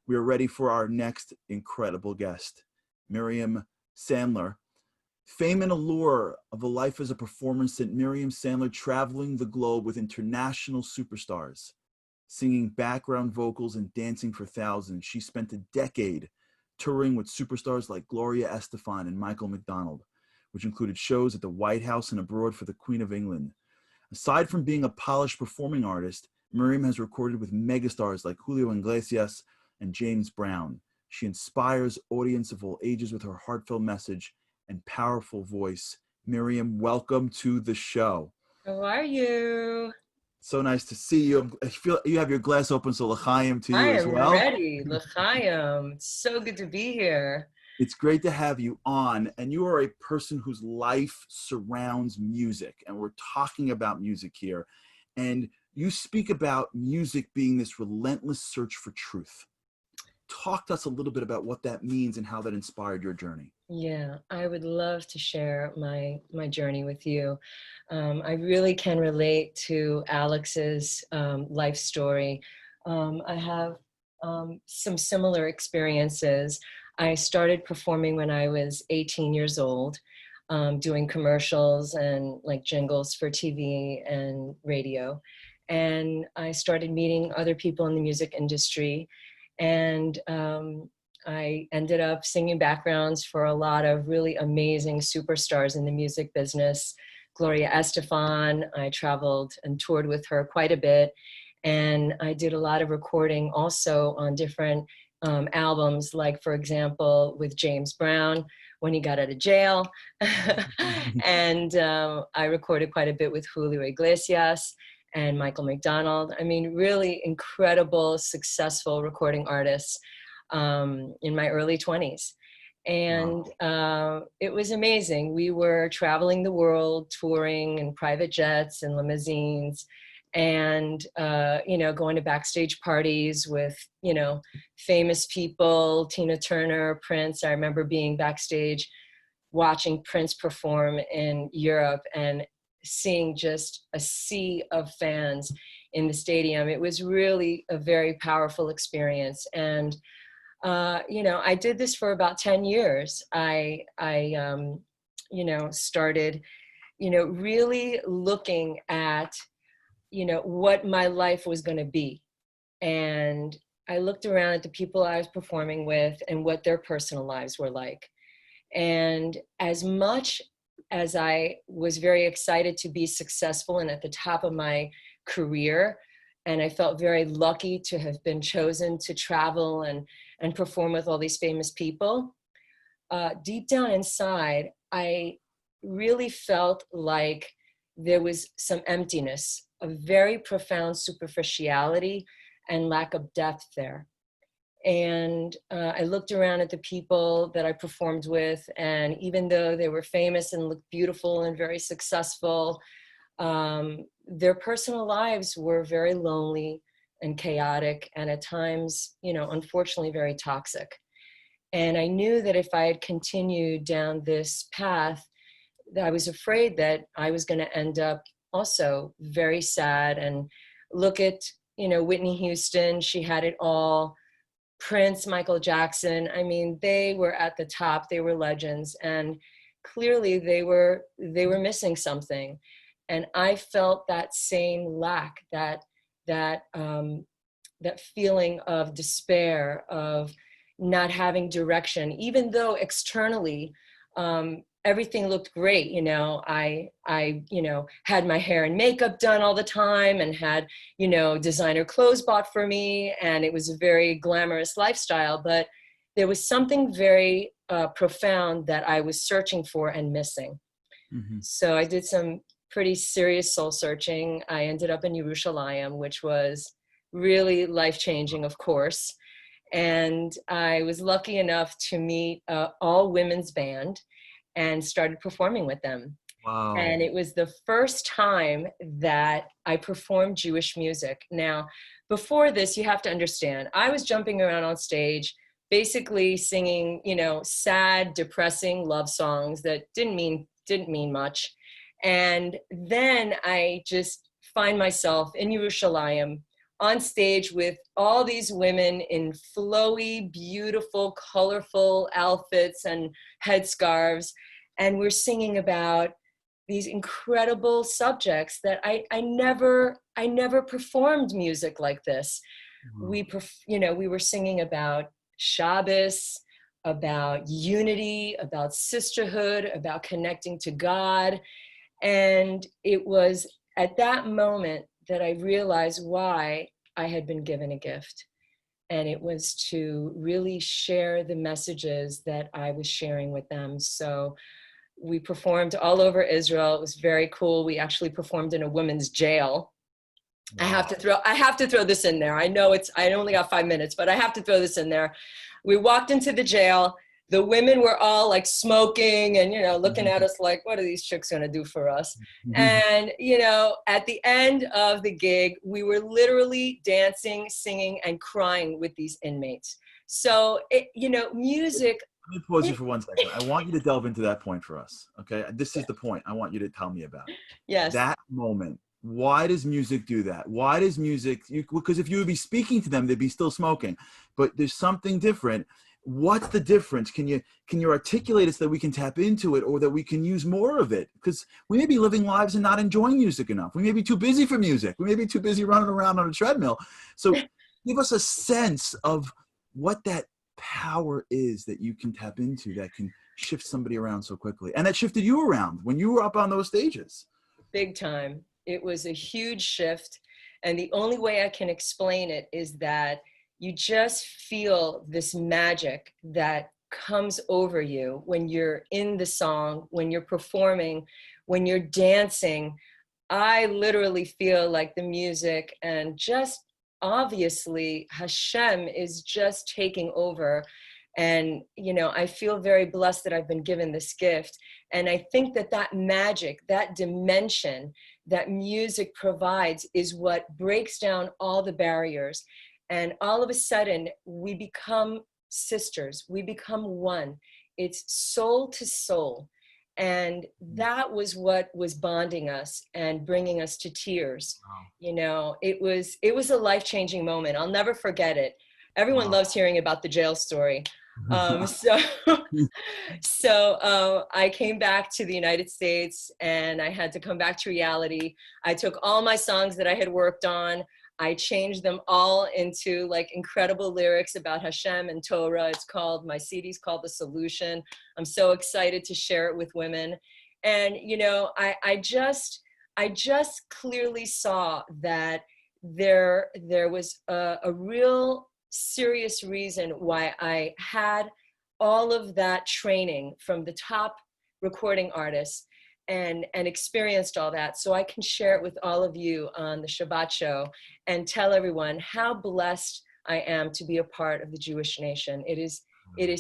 we are ready for our next incredible guest, Miriam Sandler. Fame and allure of a life as a performer sent Miriam Sandler traveling the globe with international superstars, singing background vocals and dancing for thousands. She spent a decade touring with superstars like Gloria Estefan and Michael McDonald, which included shows at the White House and abroad for the Queen of England. Aside from being a polished performing artist, Miriam has recorded with megastars like Julio Iglesias and James Brown. She inspires audience of all ages with her heartfelt message and powerful voice. Miriam, welcome to the show. How are you? So nice to see you. I feel you have your glass open, so l'chaim to you as well. I am ready. L'chaim. So good to be here. It's great to have you on. And you are a person whose life surrounds music. And we're talking about music here. And you speak about music being this relentless search for truth. Talk to us a little bit about what that means and how that inspired your journey. Yeah, I would love to share my journey with you. I really can relate to Alex's life story. I have some similar experiences. I started performing when I was 18 years old, doing commercials and like jingles for TV and radio. And I started meeting other people in the music industry. And I ended up singing backgrounds for a lot of really amazing superstars in the music business. Gloria Estefan, I traveled and toured with her quite a bit. And I did a lot of recording also on different albums, like, for example, with James Brown when he got out of jail. And I recorded quite a bit with Julio Iglesias and Michael McDonald. I mean, really incredible, successful recording artists in my early 20s. And it was amazing. We were traveling the world, touring in private jets and limousines, and, going to backstage parties with, famous people, Tina Turner, Prince. I remember being backstage watching Prince perform in Europe and seeing just a sea of fans in the stadium. It was really a very powerful experience. And, I did this for about 10 years. I started, really looking at, what my life was going to be. And I looked around at the people I was performing with and what their personal lives were like. And as much as I was very excited to be successful and at the top of my career, and I felt very lucky to have been chosen to travel and perform with all these famous people, deep down inside, I really felt like there was some emptiness, a very profound superficiality and lack of depth there. And I looked around at the people that I performed with, and even though they were famous and looked beautiful and very successful, their personal lives were very lonely and chaotic, and at times, unfortunately, very toxic. And I knew that if I had continued down this path, that I was afraid that I was going to end up also very sad. And look at, Whitney Houston, she had it all. Prince, Michael Jackson, I mean, they were at the top, they were legends, and clearly they were missing something. And I felt that same lack, that feeling of despair, of not having direction, even though externally everything looked great. I had my hair and makeup done all the time and had, designer clothes bought for me. And it was a very glamorous lifestyle, but there was something very profound that I was searching for and missing. Mm-hmm. So I did some pretty serious soul searching. I ended up in Yerushalayim, which was really life-changing, of course. And I was lucky enough to meet an all-women's band and started performing with them. Wow. And it was the first time that I performed Jewish music. Now, before this, you have to understand, I was jumping around on stage, basically singing, sad, depressing love songs that didn't mean much. And then I just find myself in Yerushalayim on stage with all these women in flowy, beautiful, colorful outfits and headscarves. And we're singing about these incredible subjects that I never performed music like this. We were singing about Shabbos, about unity, about sisterhood, about connecting to God. And it was at that moment that I realized why I had been given a gift. And it was to really share the messages that I was sharing with them. So we performed all over Israel. It was very cool. We actually performed in a women's jail. Wow. I have to throw this in there. I know I only got 5 minutes, but I have to throw this in there. We walked into the jail. The women were all like smoking and, looking at us like, what are these chicks going to do for us? And, at the end of the gig, we were literally dancing, singing, and crying with these inmates. So, music. Let me pause you for 1 second. I want you to delve into that point for us. Okay. This is the point I want you to tell me about. Yes. That moment. Why does music do that? Why does music, because if you would be speaking to them, they'd be still smoking, but there's something different. What's the difference? Can you articulate it so that we can tap into it or that we can use more of it? Because we may be living lives and not enjoying music enough. We may be too busy for music. We may be too busy running around on a treadmill. So give us a sense of what that power is that you can tap into that can shift somebody around so quickly. And that shifted you around when you were up on those stages. Big time. It was a huge shift. And the only way I can explain it is that you just feel this magic that comes over you when you're in the song, when you're performing, when you're dancing. I literally feel like the music and just obviously Hashem is just taking over. And, I feel very blessed that I've been given this gift. And I think that magic, that dimension that music provides is what breaks down all the barriers. And all of a sudden, we become sisters. We become one. It's soul to soul. And that was what was bonding us and bringing us to tears. Wow. It was a life-changing moment. I'll never forget it. Everyone loves hearing about the jail story. So I came back to the United States and I had to come back to reality. I took all my songs that I had worked on. I changed them all into like incredible lyrics about Hashem and Torah. My CD's called The Solution. I'm so excited to share it with women. And, I just clearly saw that there was a real serious reason why I had all of that training from the top recording artists and experienced all that, so I can share it with all of you on the Shabbat show and tell everyone how blessed I am to be a part of the Jewish nation. It is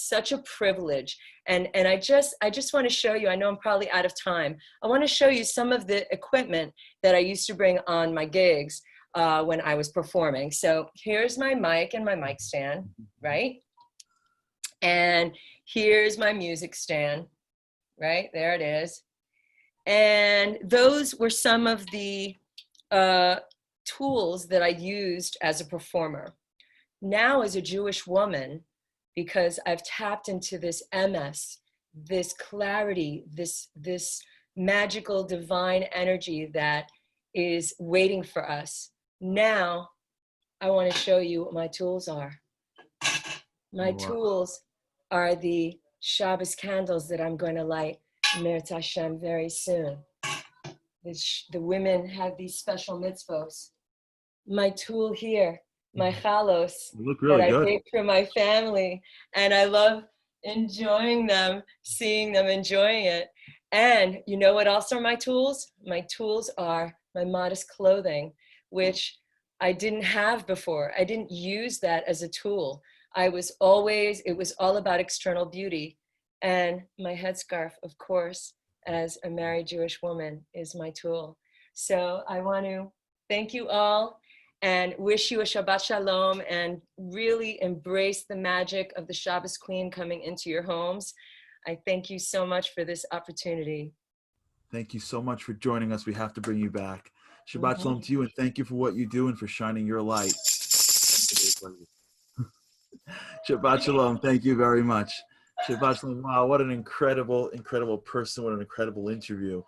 such a privilege. And I just want to show you, I know I'm probably out of time. I want to show you some of the equipment that I used to bring on my gigs when I was performing. So here's my mic and my mic stand, right? And here's my music stand, right? There it is. And those were some of the tools that I used as a performer. Now as a Jewish woman, because I've tapped into this MS, this clarity, this magical divine energy that is waiting for us. Now I want to show you what my tools are. My tools are the Shabbos candles that I'm going to light Mirz Hashem very soon. The women have these special mitzvos. My tool here, my chalos, that I baked for my family, and I love enjoying them, seeing them enjoying it. And you know what else are my tools? My tools are my modest clothing, which I didn't have before. I didn't use that as a tool. It was all about external beauty. And my headscarf, of course, as a married Jewish woman, is my tool. So I want to thank you all and wish you a Shabbat Shalom and really embrace the magic of the Shabbos Queen coming into your homes. I thank you so much for this opportunity. Thank you so much for joining us. We have to bring you back. Shabbat shalom to you, and thank you for what you do and for shining your light. Shabbat shalom. Thank you very much. Shabbat shalom. Wow, what an incredible, incredible person. What an incredible interview.